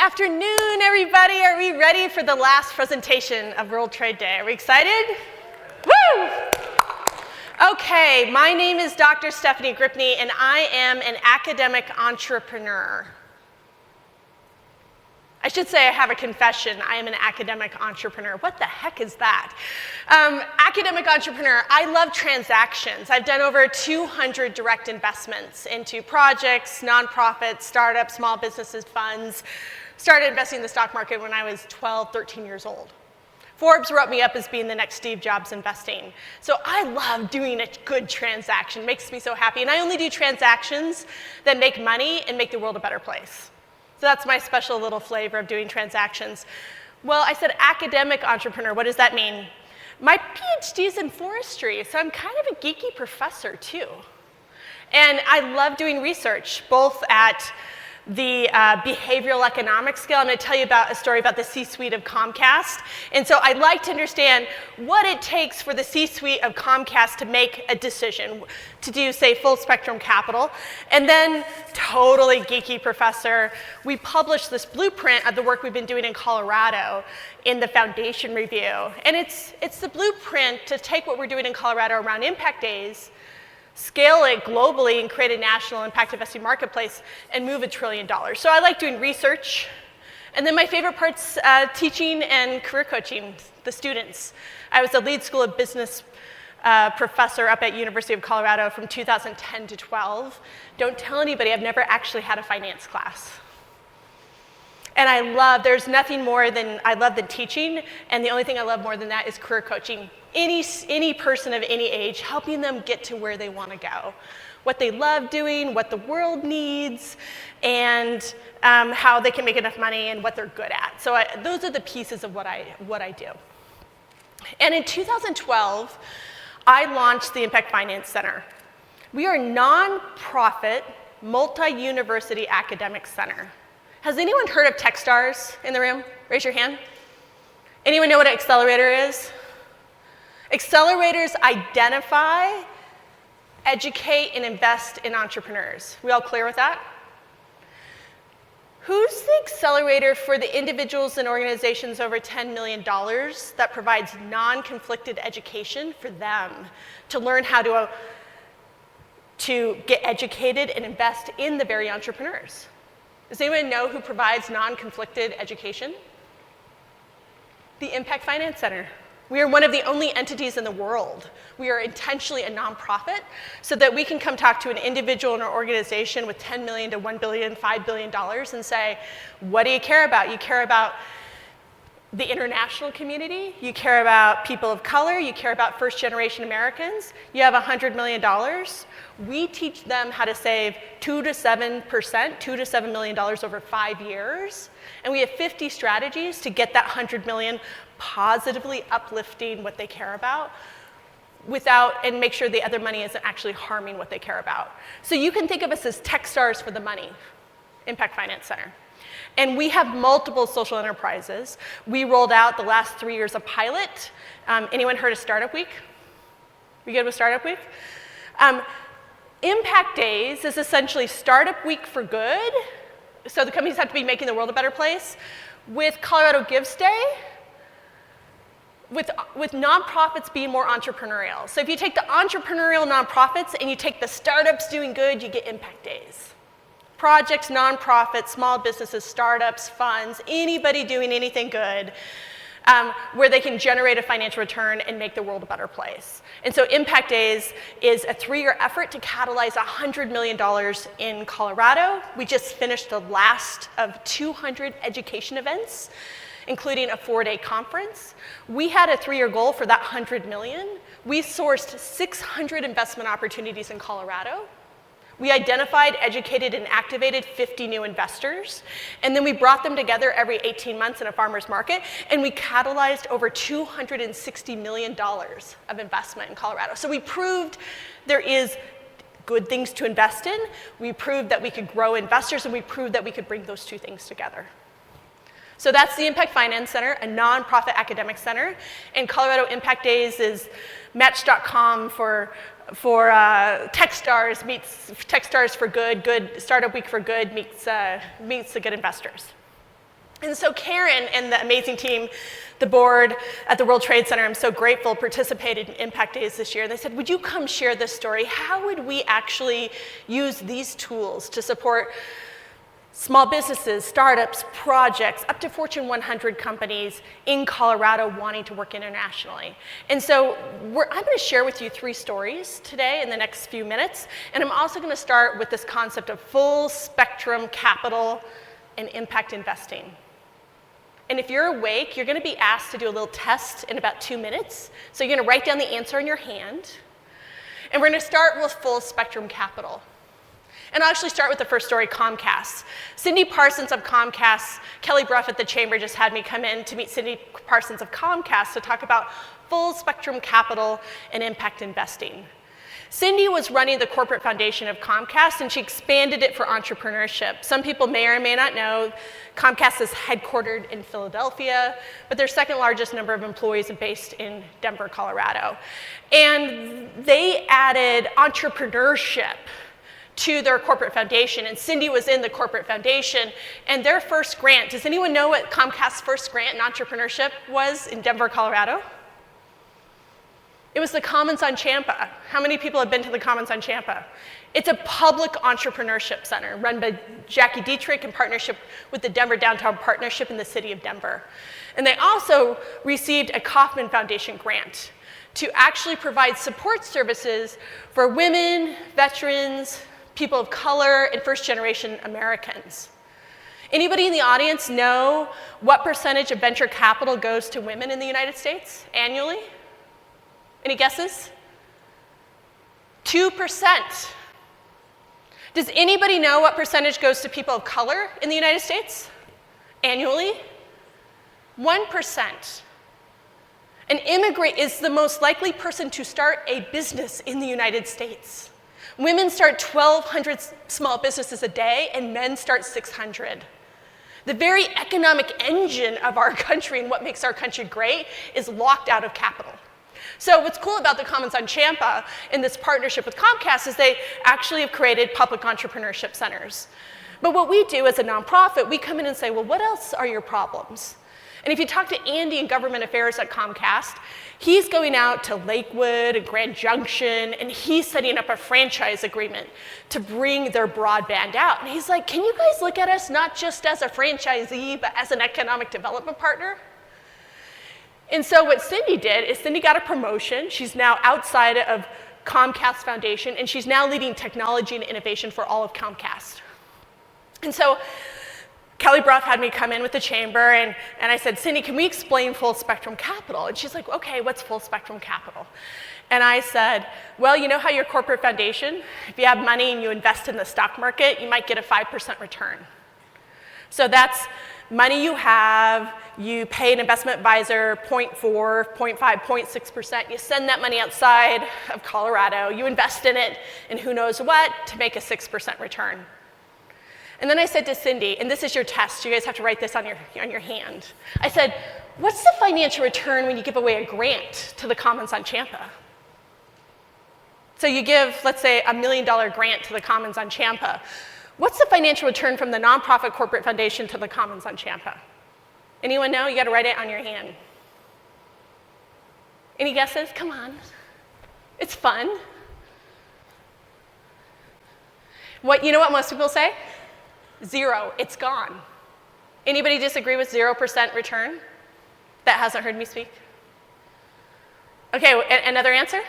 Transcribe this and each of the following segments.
afternoon, everybody. Are we ready for the last presentation of World Trade Day? Are we excited? Woo! Okay, my name is Dr. Stephanie Gripne, and I am an academic entrepreneur. I should say I have a confession. I am an academic entrepreneur. What the heck is that? Academic entrepreneur, I love transactions. I've done over 200 direct investments into projects, nonprofits, startups, small businesses, funds. Started investing in the stock market when I was 12, 13 years old. Forbes wrote me up as being the next Steve Jobs investing. So I love doing a good transaction. It makes me so happy. And I only do transactions that make money and make the world a better place. So that's my special little flavor of doing transactions. Well, I said academic entrepreneur. What does that mean? My PhD is in forestry, so I'm kind of a geeky professor too. And I love doing research, both at the behavioral economics scale. I'm going to tell you about a story about the C-suite of Comcast. And so I'd like to understand what it takes for the C-suite of Comcast to make a decision to do, say, full spectrum capital. And then, totally geeky professor, we published this blueprint of the work we've been doing in Colorado in the Foundation Review. And it's the blueprint to take what we're doing in Colorado around Impact Days, scale it globally and create a national impact investing marketplace and move $1 trillion. So I like doing research. And then my favorite part's teaching and career coaching the students. I was a lead school of business professor up at University of Colorado from 2010 to 12. Don't tell anybody, I've never actually had a finance class. And there's nothing more than I love than teaching, and the only thing I love more than that is career coaching. Any person of any age, helping them get to where they want to go, what they love doing, what the world needs, and how they can make enough money and what they're good at. So those are the pieces of what I do. And in 2012, I launched the Impact Finance Center. We are a nonprofit, multi-university academic center. Has anyone heard of Techstars in the room? Raise your hand. Anyone know what an accelerator is? Accelerators identify, educate, and invest in entrepreneurs. We all clear with that? Who's the accelerator for the individuals and organizations over $10 million that provides non-conflicted education for them to learn how to get educated and invest in the very entrepreneurs? Does anyone know who provides non-conflicted education? The Impact Finance Center. We are one of the only entities in the world. We are intentionally a nonprofit so that we can come talk to an individual in our organization with $10 million to $1 billion, $5 billion and say, what do you care about? You care about the international community, you care about people of color, you care about first-generation Americans, you have $100 million. We teach them how to save 2 to 7%, $2 to $7 million over 5 years, and we have 50 strategies to get that $100 million positively uplifting what they care about and make sure the other money isn't actually harming what they care about. So you can think of us as Techstars for the money, Impact Finance Center. And we have multiple social enterprises. We rolled out the last 3 years a pilot. Anyone heard of Startup Week? We good with Startup Week? Impact Days is essentially Startup Week for good. So the companies have to be making the world a better place. With Colorado Gives Day, with nonprofits being more entrepreneurial. So if you take the entrepreneurial nonprofits and you take the startups doing good, you get Impact Days. Projects, nonprofits, small businesses, startups, funds, anybody doing anything good where they can generate a financial return and make the world a better place. And so Impact Days is a 3-year effort to catalyze $100 million in Colorado. We just finished the last of 200 education events, including a 4-day conference. We had a 3-year goal for that $100 million. We sourced 600 investment opportunities in Colorado. We identified, educated, and activated 50 new investors, and then we brought them together every 18 months in a farmer's market, and we catalyzed over $260 million of investment in Colorado. So we proved there is good things to invest in, we proved that we could grow investors, and we proved that we could bring those two things together. So that's the Impact Finance Center, a nonprofit academic center, and Colorado Impact Days is Match.com for Techstars meets Techstars for good, Startup Week for good meets the good investors. And so Karen and the amazing team, the board at the World Trade Center, I'm so grateful, participated in Impact Days this year. They said, would you come share this story? How would we actually use these tools to support small businesses, startups, projects, up to Fortune 100 companies in Colorado wanting to work internationally? And so I'm going to share with you 3 stories today in the next few minutes. And I'm also going to start with this concept of full spectrum capital and impact investing. And if you're awake, you're going to be asked to do a little test in about 2 minutes. So you're going to write down the answer in your hand. And we're going to start with full spectrum capital. And I'll actually start with the first story, Comcast. Cindy Parsons of Comcast, Kelly Brough at the Chamber just had me come in to meet Cindy Parsons of Comcast to talk about full spectrum capital and impact investing. Cindy was running the corporate foundation of Comcast, and she expanded it for entrepreneurship. Some people may or may not know Comcast is headquartered in Philadelphia, but their second largest number of employees are based in Denver, Colorado. And they added entrepreneurship to their corporate foundation, and Cindy was in the corporate foundation, and their first grant, does anyone know what Comcast's first grant in entrepreneurship was in Denver, Colorado? It was the Commons on Champa. How many people have been to the Commons on Champa? It's a public entrepreneurship center run by Jackie Dietrich in partnership with the Denver Downtown Partnership in the city of Denver. And they also received a Kauffman Foundation grant to actually provide support services for women, veterans, people of color, and first-generation Americans. Anybody in the audience know what percentage of venture capital goes to women in the United States annually? Any guesses? 2%. Does anybody know what percentage goes to people of color in the United States annually? 1%. An immigrant is the most likely person to start a business in the United States. Women start 1,200 small businesses a day, and men start 600. The very economic engine of our country and what makes our country great is locked out of capital. So what's cool about the Commons on Champa in this partnership with Comcast is they actually have created public entrepreneurship centers. But what we do as a nonprofit, we come in and say, well, what else are your problems? And if you talk to Andy in government affairs at Comcast, he's going out to Lakewood and Grand Junction, and he's setting up a franchise agreement to bring their broadband out. And he's like, can you guys look at us not just as a franchisee, but as an economic development partner? And so what Cindy did is Cindy got a promotion. She's now outside of Comcast Foundation, and she's now leading technology and innovation for all of Comcast. And so Kelly Brough had me come in with the chamber, and I said, Cindy, can we explain full spectrum capital? And she's like, okay, what's full spectrum capital? And I said, well, you know how your corporate foundation, if you have money and you invest in the stock market, you might get a 5% return. So that's money you have, you pay an investment advisor 0.4, 0.5, 0.6%, you send that money outside of Colorado, you invest in it, and who knows what, to make a 6% return. And then I said to Cindy, and this is your test, you guys have to write this on your hand. I said, what's the financial return when you give away a grant to the Commons on Champa? So you give, let's say, $1 million grant to the Commons on Champa. What's the financial return from the nonprofit corporate foundation to the Commons on Champa? Anyone know? You got to write it on your hand. Any guesses? Come on. It's fun. You know what most people say? 0. It's gone. Anybody disagree with 0% return that hasn't heard me speak? Okay, another answer?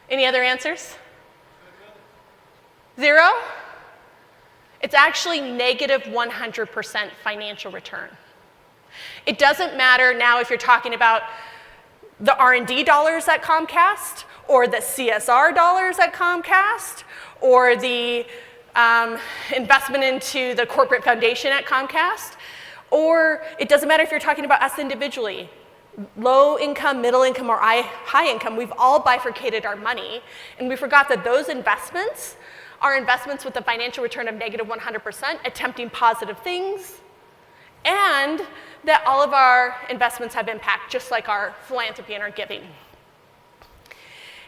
Any other answers? 0? It's actually negative 100% financial return. It doesn't matter now if you're talking about the R&D dollars at Comcast, or the CSR dollars at Comcast, or the investment into the corporate foundation at Comcast, or it doesn't matter if you're talking about us individually. Low income, middle income, or high income, we've all bifurcated our money, and we forgot that those investments are investments with a financial return of negative 100%, attempting positive things, and that all of our investments have impact, just like our philanthropy and our giving.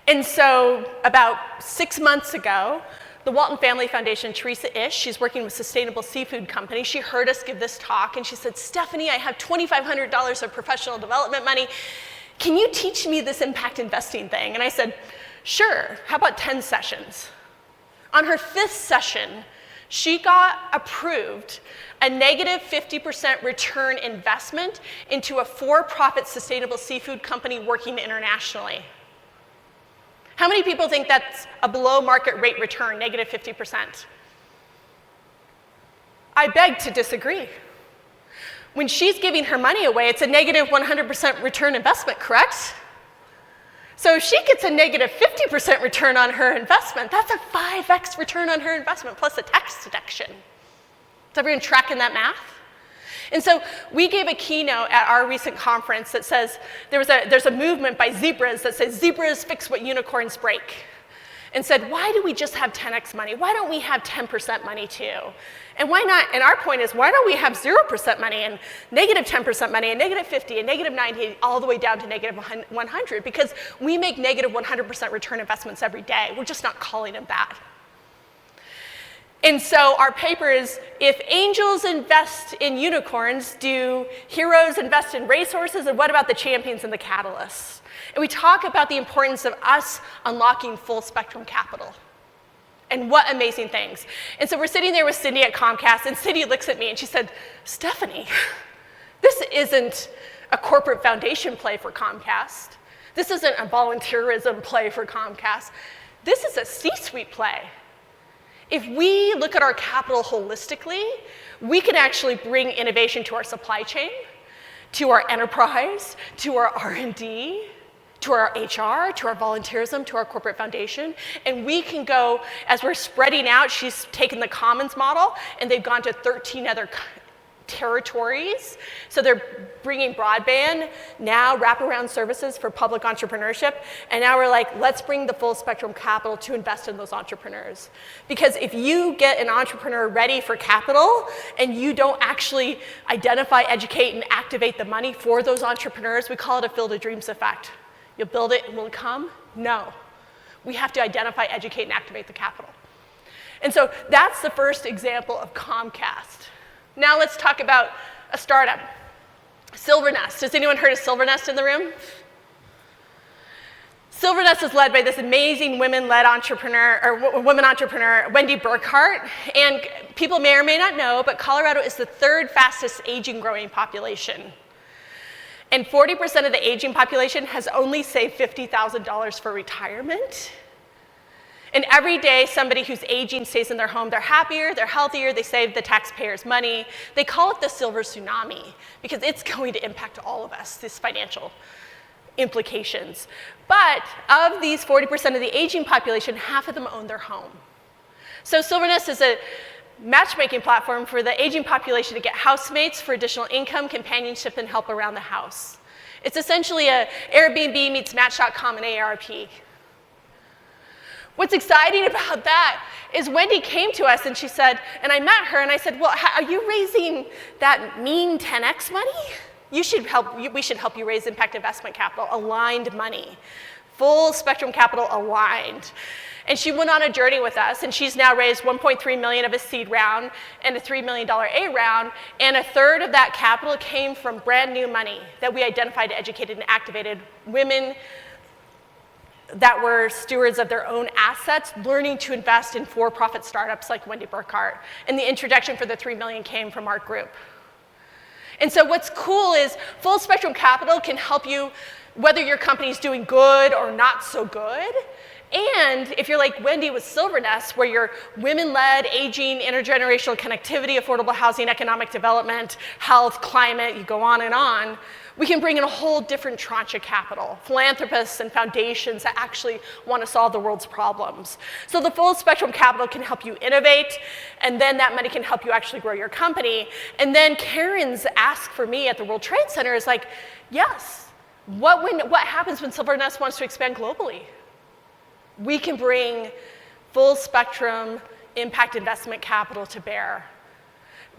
And so about 6 months ago, the Walton Family Foundation, Teresa Ish, she's working with Sustainable Seafood Company. She heard us give this talk and she said, Stephanie, I have $2,500 of professional development money. Can you teach me this impact investing thing? And I said, sure, how about 10 sessions? On her 5th session, she got approved a negative 50% return investment into a for-profit sustainable seafood company working internationally. How many people think that's a below market rate return, negative 50%? I beg to disagree. When she's giving her money away, it's a negative 100% return investment, correct? So if she gets a negative 50% return on her investment, that's a 5x return on her investment plus a tax deduction. Is everyone tracking that math? And so we gave a keynote at our recent conference that says, there's a movement by zebras that says, zebras fix what unicorns break. And said, why do we just have 10x money? Why don't we have 10% money too? And why not, and our point is, why don't we have 0% money and negative 10% money and negative 50 and negative 90 all the way down to negative 100? Because we make negative 100% return investments every day. We're just not calling them that. And so our paper is, if angels invest in unicorns, do heroes invest in racehorses? And what about the champions and the catalysts? And we talk about the importance of us unlocking full spectrum capital. And what amazing things. And so we're sitting there with Cindy at Comcast, and Cindy looks at me and she said, Stephanie, this isn't a corporate foundation play for Comcast. This isn't a volunteerism play for Comcast. This is a C-suite play. If we look at our capital holistically, we can actually bring innovation to our supply chain, to our enterprise, to our R&D, to our HR, to our volunteerism, to our corporate foundation. And we can go, as we're spreading out, she's taken the Commons model, and they've gone to 13 other territories. So they're bringing broadband, now wraparound services for public entrepreneurship. And now we're like, let's bring the full spectrum capital to invest in those entrepreneurs. Because if you get an entrepreneur ready for capital and you don't actually identify, educate, and activate the money for those entrepreneurs, we call it a Field of Dreams effect. You'll build it and will it come? No. We have to identify, educate, and activate the capital. And so that's the first example of Comcast. Now let's talk about a startup. Silvernest. Has anyone heard of Silvernest in the room? Silvernest is led by this amazing women-led entrepreneur, or woman entrepreneur, Wendy Burkhart. And people may or may not know, but Colorado is the 3rd fastest aging growing population. And 40% of the aging population has only saved $50,000 for retirement. And every day, somebody who's aging stays in their home. They're happier, they're healthier, they save the taxpayers' money. They call it the silver tsunami because it's going to impact all of us, these financial implications. But of these 40% of the aging population, half of them own their home. So Silvernest is a matchmaking platform for the aging population to get housemates for additional income, companionship, and help around the house. It's essentially a Airbnb meets Match.com and AARP. What's exciting about that is Wendy came to us and she said, and I met her and I said, well, are you raising that mean 10x money? We should help you raise impact investment capital, aligned money, full spectrum capital aligned. And she went on a journey with us, and she's now raised $1.3 million of a seed round and a $3 million A round, and a third of that capital came from brand new money that we identified, educated, and activated women that were stewards of their own assets, learning to invest in for-profit startups like Wendy Burkhart. And the introduction for the $3 million came from our group. And so what's cool is full spectrum capital can help you whether your company's doing good or not so good. And if you're like Wendy with Silvernest, where you're women-led, aging, intergenerational connectivity, affordable housing, economic development, health, climate, you go on, we can bring in a whole different tranche of capital, philanthropists and foundations that actually want to solve the world's problems. So the full spectrum capital can help you innovate, and then that money can help you actually grow your company. And then Karen's ask for me at the World Trade Center is like, yes, what happens when Silvernest wants to expand globally? We can bring full spectrum impact investment capital to bear.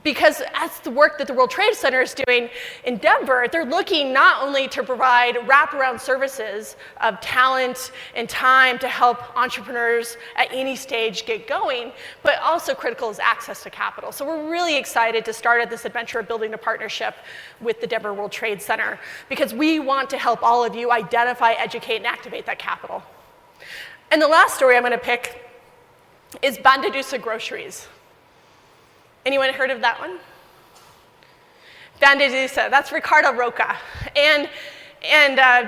Because that's the work that the World Trade Center is doing in Denver. They're looking not only to provide wraparound services of talent and time to help entrepreneurs at any stage get going, but also critical is access to capital. So we're really excited to start at this adventure of building a partnership with the Denver World Trade Center because we want to help all of you identify, educate, and activate that capital. And the last story I'm going to pick is Bandadusa Groceries. Anyone heard of that one? Bandadusa, that's Ricardo Roca. And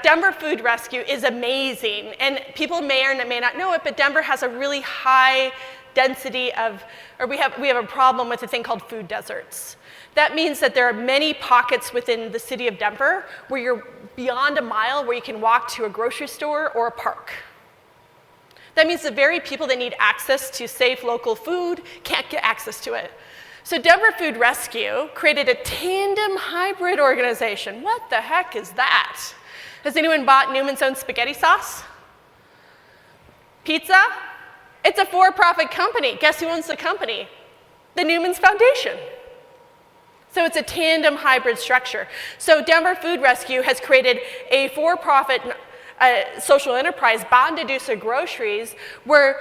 Denver Food Rescue is amazing. And people may or may not know it, but Denver has a really high density of, or we have a problem with a thing called food deserts. That means that there are many pockets within the city of Denver where you're beyond a mile where you can walk to a grocery store or a park. That means the very people that need access to safe local food can't get access to it. So Denver Food Rescue created a tandem hybrid organization. What the heck is that? Has anyone bought Newman's Own spaghetti sauce? Pizza? It's a for-profit company. Guess who owns the company? The Newman's Foundation. So it's a tandem hybrid structure. So Denver Food Rescue has created a for-profit social enterprise, Bandadusa Groceries, where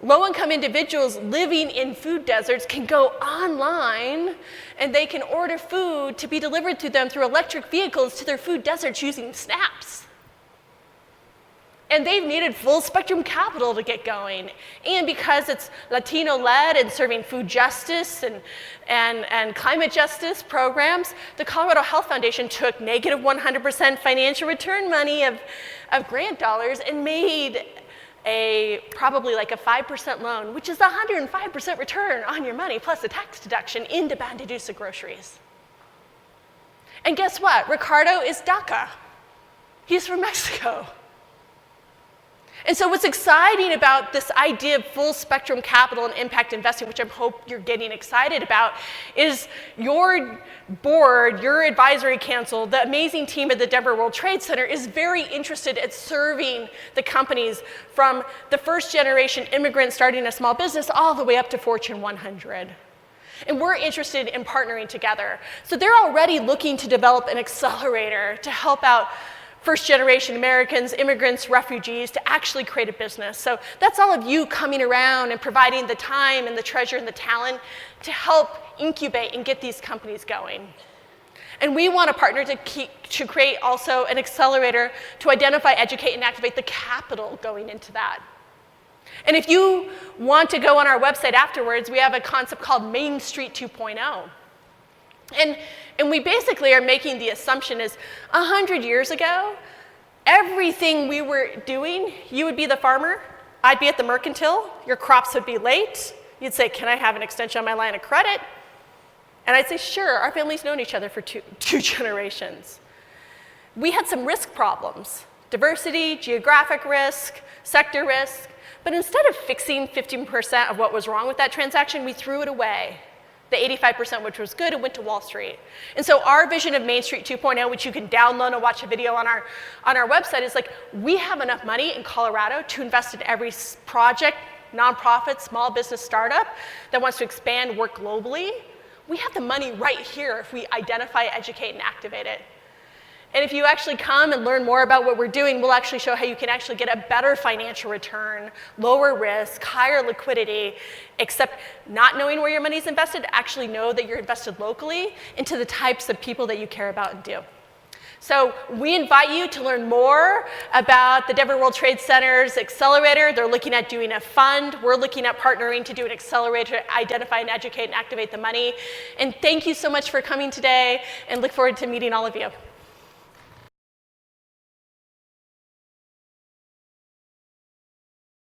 low-income individuals living in food deserts can go online and they can order food to be delivered to them through electric vehicles to their food deserts using snaps. And they've needed full spectrum capital to get going. And because it's Latino-led and serving food justice and climate justice programs, the Colorado Health Foundation took negative 100% financial return money of grant dollars and made probably like a 5% loan, which is 105% return on your money, plus a tax deduction into Bandadusa Groceries. And guess what? Ricardo is DACA. He's from Mexico. And so what's exciting about this idea of full spectrum capital and impact investing, which I hope you're getting excited about, is your board, your advisory council, the amazing team at the Denver World Trade Center is very interested at serving the companies from the first generation immigrant starting a small business all the way up to Fortune 100. And we're interested in partnering together. So they're already looking to develop an accelerator to help out first-generation Americans, immigrants, refugees, to actually create a business. So that's all of you coming around and providing the time and the treasure and the talent to help incubate and get these companies going. And we want to partner to create also an accelerator to identify, educate, and activate the capital going into that. And if you want to go on our website afterwards, we have a concept called Main Street 2.0. And we basically are making the assumption is 100 years ago, everything we were doing, you would be the farmer, I'd be at the mercantile, your crops would be late, you'd say, can I have an extension on my line of credit? And I'd say, sure, our family's known each other for two generations. We had some risk problems, diversity, geographic risk, sector risk, but instead of fixing 15% of what was wrong with that transaction, we threw it away. The 85% which was good and went to Wall Street. And so our vision of Main Street 2.0, which you can download and watch a video on our website, is like, we have enough money in Colorado to invest in every project, nonprofit, small business startup that wants to expand, work globally. We have the money right here if we identify, educate, and activate it. And if you actually come and learn more about what we're doing, we'll actually show how you can actually get a better financial return, lower risk, higher liquidity, except not knowing where your money's invested, actually know that you're invested locally into the types of people that you care about and do. So we invite you to learn more about the Denver World Trade Center's accelerator. They're looking at doing a fund. We're looking at partnering to do an accelerator to identify and educate and activate the money. And thank you so much for coming today, and look forward to meeting all of you.